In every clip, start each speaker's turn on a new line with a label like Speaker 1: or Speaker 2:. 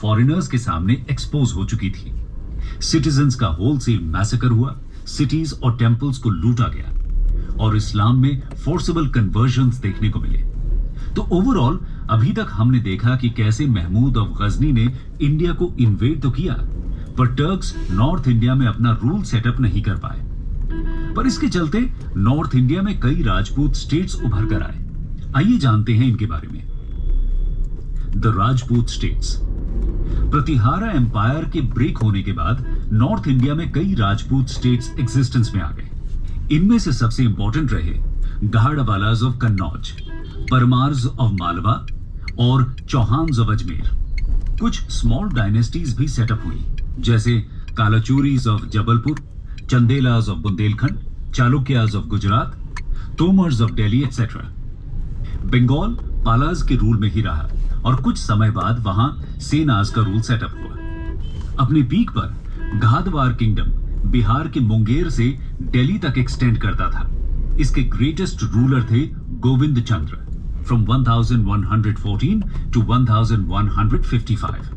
Speaker 1: Foreigners के सामने expose हो चुकी थी। सिटीजन्स का होलसेल मैसेकर हुआ, सिटीज और टेंपल्स को लूटा गया और इस्लाम में फोर्सेबल कन्वर्जन्स देखने को मिले। तो ओवरऑल अभी तक हमने देखा कि कैसे महमूद ऑफ गजनी ने इंडिया को इन्वेड तो किया, पर टर्क्स नॉर्थ इंडिया में अपना रूल सेटअप नहीं कर पाए। पर इसके चलते नॉर्थ इंडिया में कई राजपूत स्टेट्स उभर कर आए। आइए जानते हैं इनके बारे में। The Rajput states. Pratihara empire के ब्रेक होने के बाद नॉर्थ इंडिया में कई राजपूत स्टेट्स एग्जिस्टेंस में आ गए। इनमें से सबसे इंपॉर्टेंट रहे गहाड़वालाज ऑफ कन्नौज, परमार्स ऑफ मालवा और चौहान्स ऑफ अजमेर। कुछ स्मॉल डायनेस्टीज भी सेटअप हुई, जैसे Kalachuris of Jabalpur, Chandelas of Bundelkhand, Chalukyas of Gujarat, Tomars of Delhi etcetera. Bengal Palas के रूल में ही रहा और कुछ समय बाद वहां सेनाज का रूल सेटअप हुआ। अपने पीक पर गाहदवार किंगडम बिहार के मुंगेर से दिल्ली तक एक्सटेंड करता था। इसके ग्रेटेस्ट रूलर थे गोविंद चंद्र फ्रॉम 1114 टू 1155।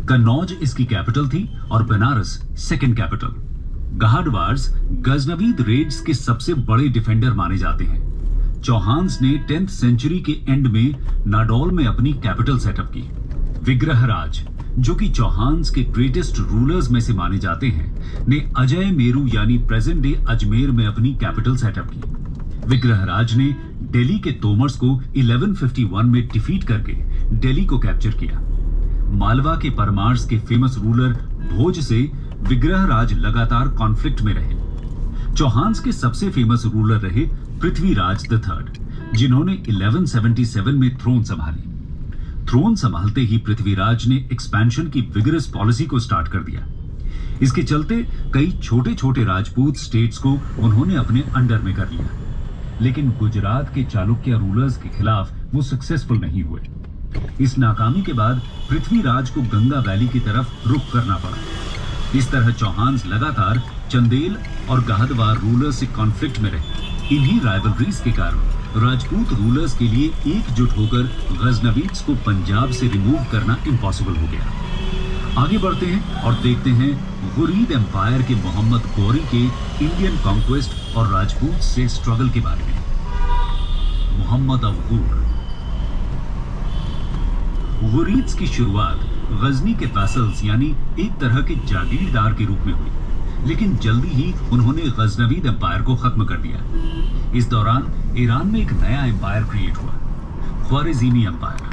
Speaker 1: कन्नौज इसकी कैपिटल थी और Banaras second capital. Gahadavalas Ghaznavid raids के सबसे बड़े डिफेंडर माने जाते हैं। चौहान्स ने 10th सेंचुरी के एंड में नाडौल में अपनी कैपिटल सेटअप की। विग्रहराज, जो कि चौहान्स के ग्रेटेस्ट रूलर्स में से माने जाते हैं, ने अजय मेरू यानी प्रेजेंट डे अजमेर में अपनी कैपिटल सेटअप की। विग्रहराज ने दिल्ली के तोमर्स को 1151 में डिफीट करके दिल्ली को कैप्चर किया। मालवा के परमार्स के फेमस रूलर भोज से विग्रहराज लगातार कॉन्फ्लिक्ट में रहे। चौहान्स के सबसे फेमस रूलर रहे पृथ्वीराज III, जिन्होंने 1177 में थ्रोन संभाली। थ्रोन संभालते ही पृथ्वीराज ने एक्सपेंशन की विगरस पॉलिसी को स्टार्ट कर दिया। इसके चलते कई छोटे छोटे राजपूत स्टेट्स को उन्होंने अपने अंडर में कर लिया, लेकिन गुजरात के चालुक्य रूलर्स के खिलाफ वो सक्सेसफुल नहीं हुए। इस नाकामी के बाद पृथ्वीराज को गंगा वैली की तरफ रुख करना पड़ा। इस तरह चौहान्स लगातार चंदेल और गाहदवार रूलर्स से कॉन्फ्लिक्ट में रहे। इन्हीं राइवलरीज के कारण राजपूत रूलर्स के लिए एकजुट होकर गजनवीड्स को पंजाब से रिमूव करना इम्पॉसिबल हो गया। आगे बढ़ते हैं और देखते हैं गुरीद एम्पायर के मोहम्मद गौरी के इंडियन कॉन्क्वेस्ट और राजपूत से स्ट्रगल के बारे में। मोहम्मद ऑफ गूर। गुरीद्स की शुरुआत गजनी के वैसल्स यानी एक तरह के जागीरदार के रूप में हुई, लेकिन जल्दी ही उन्होंने गजनवीद एम्पायर को खत्म कर दिया। इस दौरान ईरान में एक नया एम्पायर क्रिएट हुआ, ख्वारिज़मी एम्पायर।